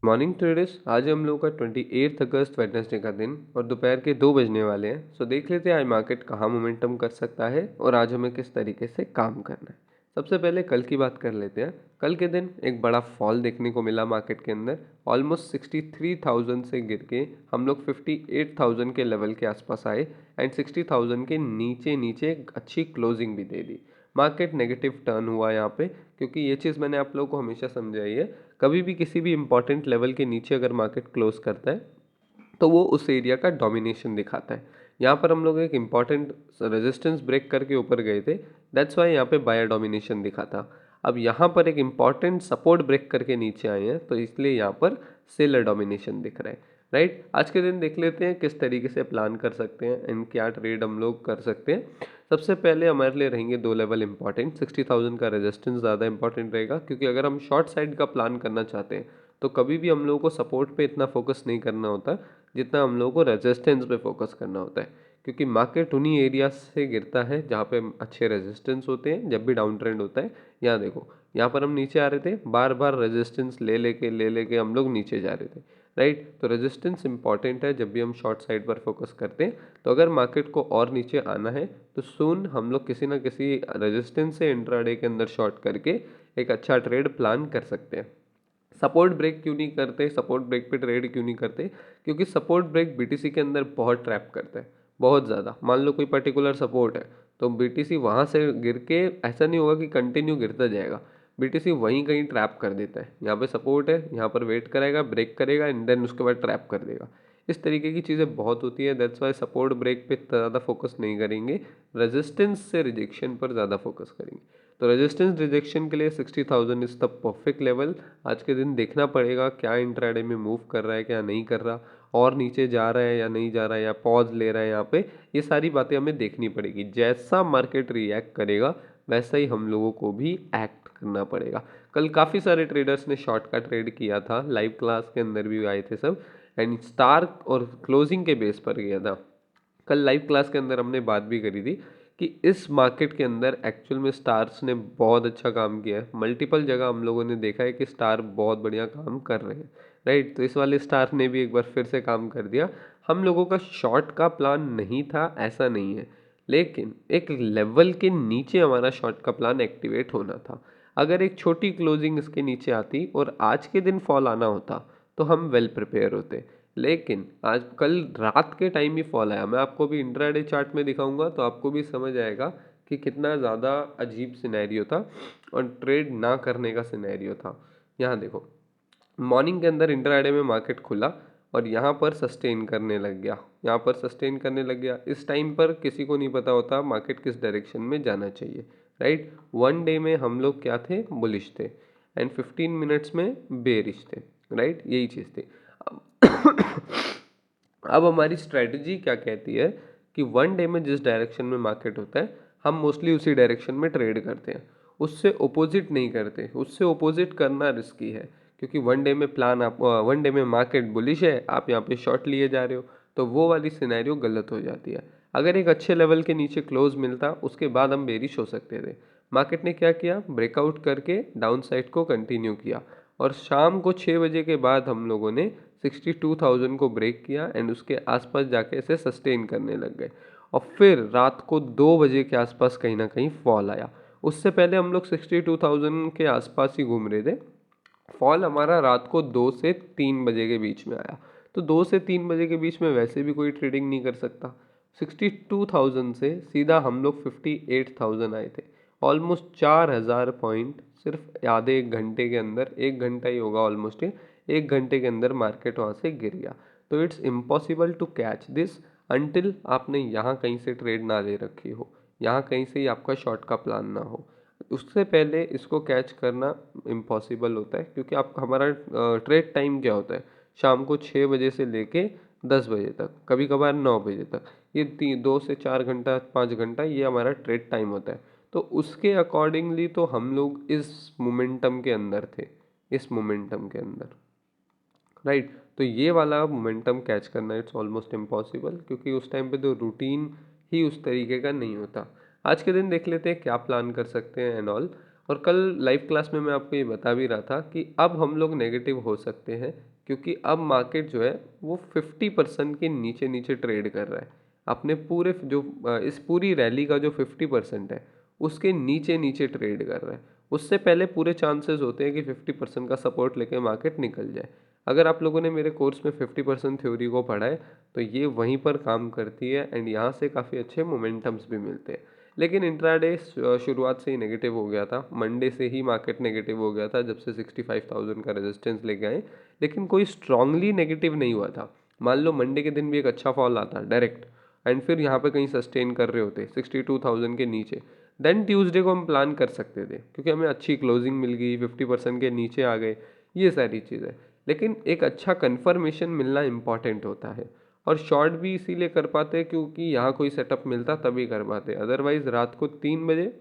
Morning traders, आज हम लोग का 28 अगस्त वेडनेसडे का दिन और दोपहर के 2 बजने वाले हैं। सो देख लेते हैं आज मार्केट कहाँ मोमेंटम कर सकता है और आज हमें किस तरीके से काम करना है। सबसे पहले कल की बात कर लेते हैं। कल के दिन एक बड़ा फॉल देखने को मिला मार्केट के अंदर। ऑलमोस्ट 63,000 से गिर के हम लोग 58,000 के लेवल के आसपास आए एंड 60,000 के नीचे नीचे एक अच्छी क्लोजिंग भी दे दी। मार्केट नेगेटिव टर्न हुआ यहाँ पे, क्योंकि ये चीज़ मैंने आप लोगों को हमेशा समझाई है। कभी भी किसी भी इंपॉर्टेंट लेवल के नीचे अगर मार्केट क्लोज करता है तो वो उस एरिया का डोमिनेशन दिखाता है। यहाँ पर हम लोग एक इंपॉर्टेंट रेजिस्टेंस ब्रेक करके ऊपर गए थे, दैट्स वाई यहाँ पे बायर डोमिनेशन दिखा था। अब यहाँ पर एक इंपॉर्टेंट सपोर्ट ब्रेक करके नीचे आए हैं, तो इसलिए यहाँ पर सेलर डोमिनेशन दिख रहा है। राइट, आज के दिन देख लेते हैं किस तरीके से प्लान कर सकते हैं एंड क्या ट्रेड हम लोग कर सकते हैं। सबसे पहले हमारे लिए रहेंगे दो लेवल इंपॉर्टेंट। 60,000 का रेजिस्टेंस ज़्यादा इंपॉर्टेंट रहेगा, क्योंकि अगर हम शॉर्ट साइड का प्लान करना चाहते हैं तो कभी भी हम लोगों को सपोर्ट पे इतना फोकस नहीं करना होता जितना हम लोगों को रेजिस्टेंस पे फोकस करना होता है। क्योंकि मार्केट उन्हीं एरिया से गिरता है जहाँ पे अच्छे रेजिस्टेंस होते हैं जब भी डाउन ट्रेंड होता है। यहाँ देखो, यहाँ पर हम नीचे आ रहे थे, बार बार रेजिस्टेंस ले लेके हम लोग नीचे जा रहे थे। राइट, तो रेजिस्टेंस इंपॉर्टेंट है जब भी हम शॉर्ट साइड पर फोकस करते हैं। तो अगर मार्केट को और नीचे आना है तो सून हम लोग किसी ना किसी रेजिस्टेंस से इंट्राडे के अंदर शॉर्ट करके एक अच्छा ट्रेड प्लान कर सकते हैं। सपोर्ट ब्रेक क्यों नहीं करते, सपोर्ट ब्रेक पे ट्रेड क्यों नहीं करते? क्योंकि सपोर्ट ब्रेक बीटीसी के अंदर बहुत ट्रैप करता है, बहुत ज़्यादा। मान लो कोई पर्टिकुलर सपोर्ट है तो बीटीसी वहाँ से गिर के ऐसा नहीं होगा कि कंटिन्यू गिरता जाएगा, बीटीसी वहीं कहीं ट्रैप कर देता है। यहाँ पे सपोर्ट है, यहाँ पर वेट करेगा, ब्रेक करेगा एंड देन उसके बाद ट्रैप कर देगा। इस तरीके की चीज़ें बहुत होती है, दैट्स वाई सपोर्ट ब्रेक पे ज़्यादा फोकस नहीं करेंगे, रेजिस्टेंस से रिजेक्शन पर ज़्यादा फोकस करेंगे। तो रेजिस्टेंस रिजेक्शन के लिए 60,000 इज द परफेक्ट लेवल। आज के दिन देखना पड़ेगा क्या इंट्राडे में मूव कर रहा है क्या नहीं कर रहा, और नीचे जा रहा है या नहीं जा रहा है, या पॉज ले रहा है यहाँ पे। ये सारी बातें हमें देखनी पड़ेगी। जैसा मार्केट रिएक्ट करेगा वैसा ही हम लोगों को भी एक्ट करना पड़ेगा। कल काफ़ी सारे ट्रेडर्स ने शॉर्ट का ट्रेड किया था, लाइव क्लास के अंदर भी आए थे सब, एंड स्टार और क्लोजिंग के बेस पर गया था। कल लाइव क्लास के अंदर हमने बात भी करी थी कि इस मार्केट के अंदर एक्चुअल में स्टार्स ने बहुत अच्छा काम किया है। मल्टीपल जगह हम लोगों ने देखा है कि स्टार बहुत बढ़िया काम कर रहे हैं। राइट, तो इस वाले स्टार ने भी एक बार फिर से काम कर दिया। हम लोगों का शॉर्ट का प्लान नहीं था, ऐसा नहीं है, लेकिन एक लेवल के नीचे हमारा शॉर्ट का प्लान एक्टिवेट होना था। अगर एक छोटी क्लोजिंग इसके नीचे आती और आज के दिन फॉल आना होता तो हम वेल प्रिपेयर होते। लेकिन आज कल रात के टाइम ही फॉल आया। मैं आपको भी इंट्राडे चार्ट में दिखाऊंगा तो आपको भी समझ आएगा कि कितना ज़्यादा अजीब सिनेरियो था और ट्रेड ना करने का सिनेरियो था। यहाँ देखो, मॉर्निंग के अंदर इंट्राडे में मार्केट खुला और यहाँ पर सस्टेन करने लग गया, यहाँ पर सस्टेन करने लग गया। इस टाइम पर किसी को नहीं पता होता मार्केट किस डायरेक्शन में जाना चाहिए। राइट, वन डे में हम लोग क्या थे, बुलिश थे, एंड 15 मिनट्स में बेरिश थे। राइट, यही चीज़ थी। अब हमारी स्ट्रेटजी क्या कहती है कि वन डे में जिस डायरेक्शन में मार्केट होता है हम मोस्टली उसी डायरेक्शन में ट्रेड करते हैं, उससे ओपोजिट नहीं करते। उससे ओपोजिट करना रिस्की है, क्योंकि वन डे में प्लान आप वन डे में मार्केट बुलिश है, आप यहाँ पे शॉर्ट लिए जा रहे हो, तो वो वाली सिनेरियो गलत हो जाती है। अगर एक अच्छे लेवल के नीचे क्लोज मिलता उसके बाद हम बेरिश हो सकते थे। मार्केट ने क्या किया, ब्रेकआउट करके डाउन साइड को कंटिन्यू किया और शाम को 6 बजे के बाद हम लोगों ने 62,000 को ब्रेक किया एंड उसके आसपास जाके इसे सस्टेन करने लग गए। और फिर रात को 2 बजे के आसपास कहीं ना कहीं फॉल आया। उससे पहले हम लोग 62,000 के आसपास ही घूम रहे थे। फॉल हमारा रात को 2 से 3 बजे के बीच में आया। तो 2 से 3 बजे के बीच में वैसे भी कोई ट्रेडिंग नहीं कर सकता। 62,000 से सीधा हम लोग 58,000 आए थे। ऑलमोस्ट 4,000 पॉइंट सिर्फ आधे एक घंटे के अंदर, 1 घंटा ही होगा ऑलमोस्ट, 1 घंटे के अंदर मार्केट वहाँ से गिर गया। तो it's impossible to catch this until आपने यहाँ कहीं से ट्रेड ना ले रखी हो, यहाँ कहीं से ही आपका शॉर्ट का प्लान ना हो। उससे पहले इसको कैच करना इम्पॉसिबल होता है, क्योंकि आप हमारा ट्रेड टाइम क्या होता है, शाम को 6 बजे से लेके 10 बजे तक, कभी कभार 9 बजे तक। ये 2 से 4 घंटा 5 घंटा ये हमारा ट्रेड टाइम होता है। तो उसके अकॉर्डिंगली तो हम लोग इस मोमेंटम के अंदर थे, इस मोमेंटम के अंदर। राइट, तो ये वाला मोमेंटम कैच करना इट्स ऑलमोस्ट इम्पॉसिबल, क्योंकि उस टाइम पे तो रूटीन ही उस तरीके का नहीं होता। आज के दिन देख लेते हैं क्या प्लान कर सकते हैं एंड ऑल। और कल लाइव क्लास में मैं आपको ये बता भी रहा था कि अब हम लोग नेगेटिव हो सकते हैं, क्योंकि अब मार्केट जो है वो 50% के नीचे नीचे ट्रेड कर रहा है। अपने पूरे जो इस पूरी रैली का जो 50% है उसके नीचे नीचे ट्रेड कर रहा है। उससे पहले पूरे चांसेस होते हैं कि 50% का सपोर्ट लेके मार्केट निकल जाए। अगर आप लोगों ने मेरे कोर्स में 50% थ्योरी को पढ़ा है तो ये वहीं पर काम करती है एंड यहाँ से काफ़ी अच्छे मोमेंटम्स भी मिलते हैं। लेकिन इंट्राडे शुरुआत से ही नेगेटिव हो गया था, मंडे से ही मार्केट नेगेटिव हो गया था जब से 65,000 का रेजिस्टेंस लेके आए, लेकिन कोई स्ट्रांगली नेगेटिव नहीं हुआ था। मान लो मंडे के दिन भी एक अच्छा फॉल आता डायरेक्ट एंड फिर यहाँ पे कहीं सस्टेन कर रहे होते 62,000 के नीचे, देन ट्यूसडे को हम प्लान कर सकते थे क्योंकि हमें अच्छी क्लोजिंग मिल गई, 50% के नीचे आ गए, ये सारी चीज़ें। लेकिन एक अच्छा कन्फर्मेशन मिलना इंपॉर्टेंट होता है, और शॉर्ट भी इसीलिए कर पाते हैं क्योंकि यहाँ कोई सेटअप मिलता तभी कर पाते, अदरवाइज रात को 3 बजे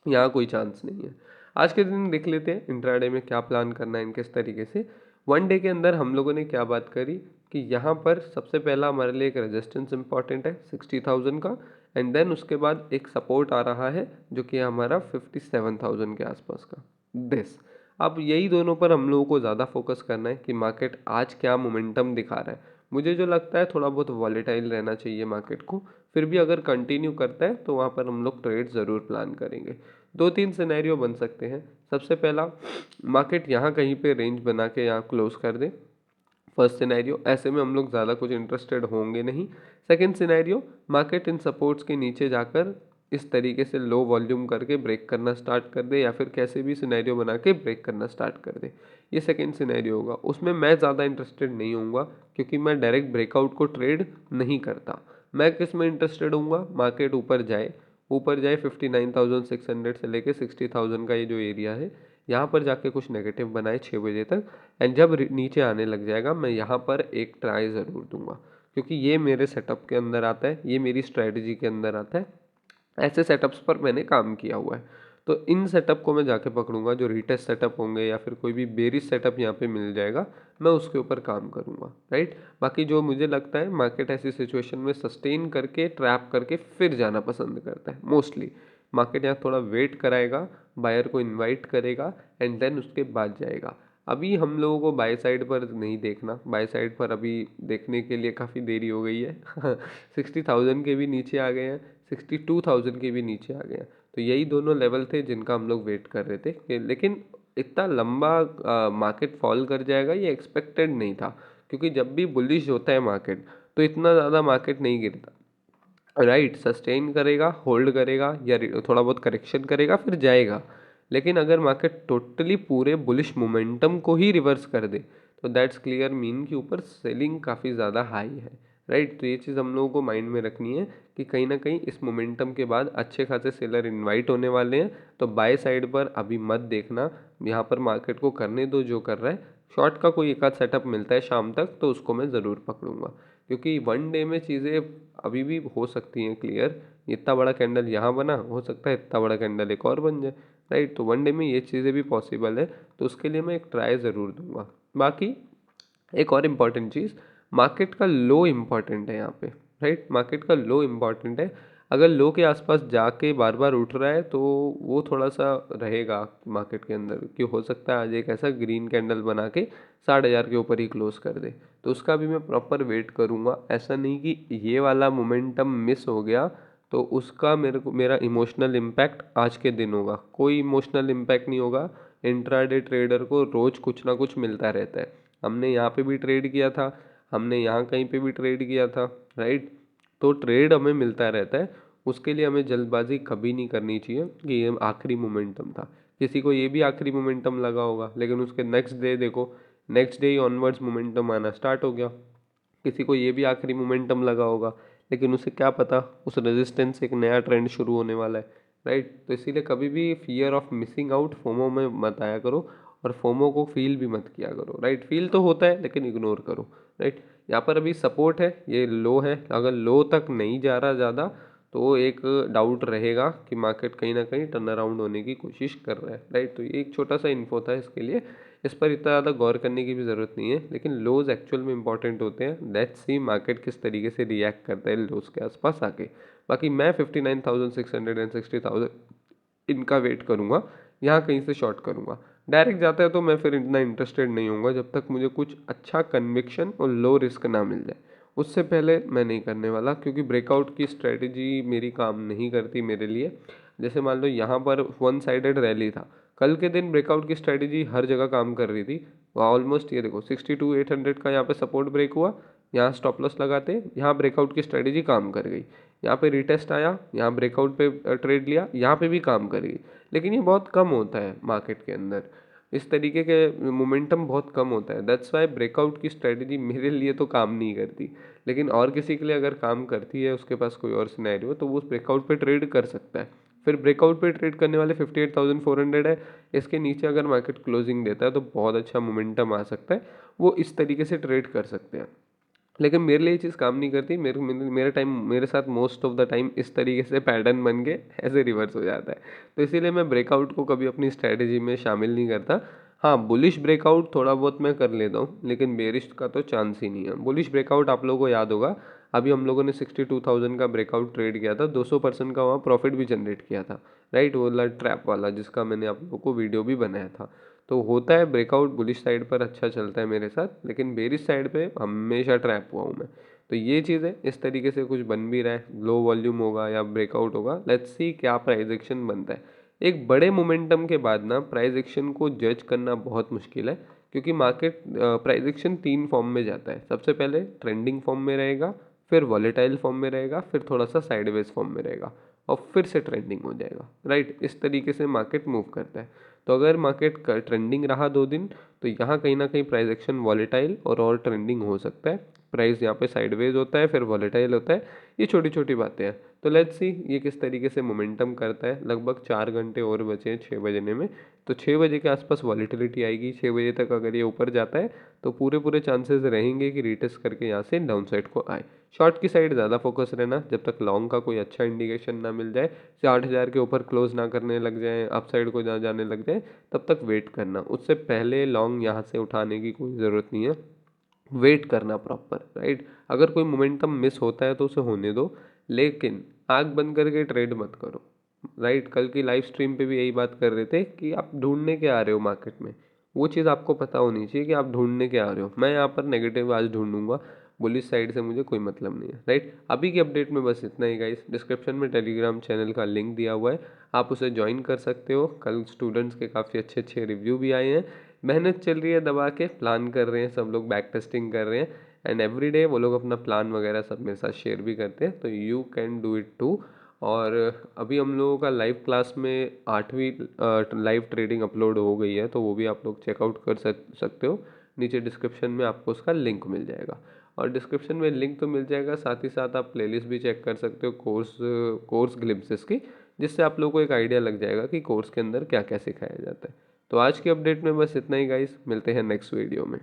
यहाँ कोई चांस नहीं है। आज के दिन देख लेते हैं इंट्राडे में क्या प्लान करना है, किस तरीके से। वन डे के अंदर हम लोगों ने क्या बात करी कि यहाँ पर सबसे पहला हमारे लिए एक रेजिस्टेंस इंपॉर्टेंट है 60,000 का, एंड देन उसके बाद एक सपोर्ट आ रहा है जो कि हमारा 57,000 के आसपास का दिस। अब यही दोनों पर हम लोगों को ज़्यादा फोकस करना है कि मार्केट आज क्या मोमेंटम दिखा रहा है। मुझे जो लगता है थोड़ा बहुत वॉलेटाइल रहना चाहिए मार्केट को, फिर भी अगर कंटिन्यू करता है तो वहाँ पर हम लोग ट्रेड ज़रूर प्लान करेंगे। 2-3 सिनेरियो बन सकते हैं। सबसे पहला, मार्केट यहाँ कहीं पे रेंज बना के यहाँ क्लोज कर दे, फर्स्ट सिनेरियो, ऐसे में हम लोग ज़्यादा कुछ इंटरेस्टेड होंगे नहीं। Second scenario, market in supports के नीचे जाकर इस तरीके से लो वॉल्यूम करके ब्रेक करना स्टार्ट कर दे, या फिर कैसे भी सिनेरियो बना के ब्रेक करना स्टार्ट कर दे, ये सेकंड सिनेरियो होगा। उसमें मैं ज़्यादा इंटरेस्टेड नहीं होऊंगा क्योंकि मैं डायरेक्ट ब्रेकआउट को ट्रेड नहीं करता। मैं किस में इंटरेस्टेड होऊंगा, मार्केट ऊपर जाए, ऊपर जाए 59,600 से लेके 60,000 का ये जो एरिया है, यहाँ पर जाके कुछ नेगेटिव बनाए 6 बजे तक, एंड जब नीचे आने लग जाएगा मैं यहाँ पर एक ट्राई ज़रूर दूंगा, क्योंकि ये मेरे सेटअप के अंदर आता है, ये मेरी स्ट्रेटजी के अंदर आता है, ऐसे सेटअप्स पर मैंने काम किया हुआ है। तो इन सेटअप को मैं जाके पकड़ूंगा, जो रीटेस्ट सेटअप होंगे या फिर कोई भी बेरिश सेटअप यहाँ पे मिल जाएगा, मैं उसके ऊपर काम करूंगा, राइट। बाकी जो मुझे लगता है मार्केट ऐसी सिचुएशन में सस्टेन करके ट्रैप करके फिर जाना पसंद करता है मोस्टली। मार्केट यहाँ थोड़ा वेट कराएगा, बायर को इन्वाइट करेगा एंड देन उसके बाद जाएगा। अभी हम लोगों को बाय साइड पर नहीं देखना, बाय साइड पर अभी देखने के लिए काफ़ी देरी हो गई है 60,000 के भी नीचे आ गए हैं, 62,000 के भी नीचे आ गए हैं। तो यही दोनों लेवल थे जिनका हम लोग वेट कर रहे थे लेकिन इतना लंबा मार्केट फॉल कर जाएगा ये एक्सपेक्टेड नहीं था, क्योंकि जब भी बुलिश होता है मार्केट तो इतना ज़्यादा मार्केट नहीं गिरता, राइट। सस्टेन करेगा, होल्ड करेगा या थोड़ा बहुत करेक्शन करेगा फिर जाएगा। लेकिन अगर मार्केट टोटली पूरे बुलिश मोमेंटम को ही रिवर्स कर दे तो दैट्स क्लियर मीन कि ऊपर सेलिंग काफ़ी ज़्यादा हाई है, राइट। तो ये चीज़ हम लोगों को माइंड में रखनी है कि कहीं ना कहीं इस मोमेंटम के बाद अच्छे खासे सेलर इनवाइट होने वाले हैं। तो बाय साइड पर अभी मत देखना, यहाँ पर मार्केट को करने दो जो कर रहा है। शॉर्ट का कोई एक आध सेटअप मिलता है शाम तक तो उसको मैं ज़रूर पकड़ूंगा, क्योंकि वन डे में चीज़ें अभी भी हो सकती हैं क्लियर। इतना बड़ा कैंडल यहाँ बना, हो सकता है इतना बड़ा कैंडल एक और बन जाए, राइट। तो वन डे में ये चीज़ें भी पॉसिबल है, तो उसके लिए मैं एक ट्राई ज़रूर दूंगा। बाकी एक और इम्पॉर्टेंट चीज़, मार्केट का लो इम्पॉर्टेंट है यहाँ पे, राइट। मार्केट का लो इम्पॉर्टेंट है। अगर लो के आसपास जाके बार बार उठ रहा है तो वो थोड़ा सा रहेगा मार्केट के अंदर कि हो सकता है आज एक ऐसा ग्रीन कैंडल बना के 60,000 के ऊपर ही क्लोज कर दे। तो उसका भी मैं प्रॉपर वेट करूँगा। ऐसा नहीं कि ये वाला मोमेंटम मिस हो गया तो उसका मेरा इमोशनल इम्पैक्ट आज के दिन होगा, कोई इमोशनल इम्पैक्ट नहीं होगा। इंट्राडे ट्रेडर को रोज़ कुछ ना कुछ मिलता रहता है। हमने यहाँ पे भी ट्रेड किया था, हमने यहाँ कहीं पे भी ट्रेड किया था, राइट। तो ट्रेड हमें मिलता रहता है, उसके लिए हमें जल्दबाजी कभी नहीं करनी चाहिए कि ये आखिरी मोमेंटम था। किसी को ये भी आखिरी मोमेंटम लगा होगा लेकिन उसके नेक्स्ट डे देखो, नेक्स्ट डे ही ऑनवर्ड्स मोमेंटम आना स्टार्ट हो गया। किसी को ये भी आखिरी मोमेंटम लगा होगा लेकिन उसे क्या पता उस रेजिस्टेंस से एक नया ट्रेंड शुरू होने वाला है, राइट। तो इसीलिए कभी भी fear of missing out, FOMO में मत आया करो, और फोमो को फील भी मत किया करो, राइट। फील तो होता है लेकिन इग्नोर करो, राइट। यहाँ पर अभी सपोर्ट है, ये लो है, अगर लो तक नहीं जा रहा ज़्यादा तो एक डाउट रहेगा कि मार्केट कहीं ना कहीं टर्न अराउंड होने की कोशिश कर रहा है, राइट। तो ये एक छोटा सा इन्फो था इसके लिए, इस पर इतना ज़्यादा गौर करने की भी ज़रूरत नहीं है, लेकिन लोज एक्चुअल में इंपॉर्टेंट होते हैं। लेट्स सी मार्केट किस तरीके से रिएक्ट करता है लोज के आसपास आके। बाकी मैं 59,600 एंड 60,000 इनका वेट करूँगा। यहाँ कहीं से शॉर्ट करूँगा। डायरेक्ट जाता है तो मैं फिर इतना इंटरेस्टेड नहीं होऊंगा जब तक मुझे कुछ अच्छा कन्विक्शन और लो रिस्क ना मिल जाए। उससे पहले मैं नहीं करने वाला, क्योंकि ब्रेकआउट की स्ट्रेटजी मेरी काम नहीं करती मेरे लिए। जैसे मान लो यहाँ पर वन साइडेड रैली था, कल के दिन ब्रेकआउट की स्ट्रेटजी हर जगह काम कर रही थी। ऑलमोस्ट ये देखो 62,800 का यहाँ पे सपोर्ट ब्रेक हुआ, यहाँ स्टॉप लॉस लगाते, यहाँ ब्रेकआउट की स्ट्रेटजी काम कर गई। यहाँ पे रिटेस्ट आया, यहाँ ब्रेकआउट पे ट्रेड लिया, यहाँ पे भी काम कर गई। लेकिन ये बहुत कम होता है मार्केट के अंदर, इस तरीके के मोमेंटम बहुत कम होता है। दैट्स वाई ब्रेकआउट की स्ट्रेटजी मेरे लिए तो काम नहीं करती, लेकिन और किसी के लिए अगर काम करती है, उसके पास कोई और सिनेरियो, तो वो उस ब्रेकआउट पे ट्रेड कर सकता है। फिर ब्रेकआउट पे ट्रेड करने वाले 58,400 है, इसके नीचे अगर मार्केट क्लोजिंग देता है तो बहुत अच्छा मोमेंटम आ सकता है, वो इस तरीके से ट्रेड कर सकते हैं। लेकिन मेरे लिए ये चीज़ काम नहीं करती। मेरे टाइम मेरे साथ मोस्ट ऑफ द टाइम इस तरीके से पैटर्न बन के ऐसे रिवर्स हो जाता है। तो इसीलिए मैं ब्रेकआउट को कभी अपनी स्ट्रैटेजी में शामिल नहीं करता। हाँ, बुलिश ब्रेकआउट थोड़ा बहुत मैं कर लेता हूँ, लेकिन बेरिश का तो चांस ही नहीं है। बुलिश ब्रेकआउट आप लोगों को याद होगा, अभी हम लोगों ने 62,000 का ब्रेकआउट ट्रेड किया था, 200% का वहाँ प्रॉफिट भी जनरेट किया था, राइट। वो वाला ट्रैप वाला जिसका मैंने आप लोगों को वीडियो भी बनाया था। तो होता है ब्रेकआउट बुलिश साइड पर अच्छा चलता है मेरे साथ, लेकिन बेरिश साइड पे हमेशा ट्रैप हुआ हूँ मैं। तो ये चीज़ है, इस तरीके से कुछ बन भी रहा है, लो वॉल्यूम होगा या ब्रेकआउट होगा, लेट्स सी क्या प्राइस एक्शन बनता है। एक बड़े मोमेंटम के बाद ना प्राइस एक्शन को जज करना बहुत मुश्किल है, क्योंकि मार्केट प्राइस एक्शन 3 फॉर्म में जाता है। सबसे पहले ट्रेंडिंग फॉर्म में रहेगा, फिर वॉलेटाइल फॉर्म में रहेगा, फिर थोड़ा सा साइडवेज फॉर्म में रहेगा, और फिर से ट्रेंडिंग हो जाएगा, राइट। इस तरीके से मार्केट मूव करता है। तो अगर मार्केट ट्रेंडिंग रहा 2 दिन, तो यहाँ कहीं ना कहीं प्राइस एक्शन वॉलेटाइल और ट्रेंडिंग हो सकता है। प्राइस यहाँ पे साइडवेज होता है, फिर वॉलेटाइल होता है। ये छोटी छोटी बातें हैं। तो लेट्स सी ये किस तरीके से मोमेंटम करता है। लगभग 4 घंटे और बचे हैं 6 बजने में, तो 6 बजे के आसपास वॉलेटिलिटी आएगी। 6 बजे तक अगर ये ऊपर जाता है तो पूरे पूरे चांसेस रहेंगे कि रिटेस्ट करके यहाँ से डाउन साइड को आए। शॉर्ट की साइड ज़्यादा फोकस रहना, जब तक लॉन्ग का कोई अच्छा इंडिकेशन ना मिल जाए, 6000 के ऊपर क्लोज ना करने लग जाए, अप साइड को ना जाने लग जाए, तब तक वेट करना। उससे पहले लॉन्ग यहाँ से उठाने की कोई ज़रूरत नहीं है, वेट करना प्रॉपर, राइट। अगर कोई मोमेंटम मिस होता है तो उसे होने दो, लेकिन आंख बंद करके ट्रेड मत करो, राइट। कल की लाइव स्ट्रीम पे भी यही बात कर रहे थे कि आप ढूंढने क्या आ रहे हो मार्केट में, वो चीज़ आपको पता होनी चाहिए कि आप ढूंढने क्या आ रहे हो। मैं यहाँ पर नेगेटिव आज ढूंढूंगा, बुलिश साइड से मुझे कोई मतलब नहीं है, राइट। अभी की अपडेट में बस इतना ही गाइस। डिस्क्रिप्शन में टेलीग्राम चैनल का लिंक दिया हुआ है, आप उसे ज्वाइन कर सकते हो। कल स्टूडेंट्स के काफ़ी अच्छे अच्छे रिव्यू भी आए हैं। मेहनत चल रही है दबा के, प्लान कर रहे हैं सब लोग, बैक टेस्टिंग कर रहे हैं, एंड एवरी डे वो लोग अपना प्लान वगैरह सब मेरे साथ शेयर भी करते हैं। तो you can do it too. और अभी हम लोगों का लाइव क्लास में 8वीं लाइव ट्रेडिंग अपलोड हो गई है, तो वो भी आप लोग चेकआउट कर सकते हो। नीचे डिस्क्रिप्शन में आपको उसका लिंक मिल जाएगा, और डिस्क्रिप्शन में लिंक तो मिल जाएगा, साथ ही साथ आप प्लेलिस्ट भी चेक कर सकते हो कोर्स ग्लिम्सेस की, जिससे आप लोगों को एक आइडिया लग जाएगा कि कोर्स के अंदर क्या क्या सिखाया जाता है। तो आज की अपडेट में बस इतना ही गाइस, मिलते हैं नेक्स्ट वीडियो में।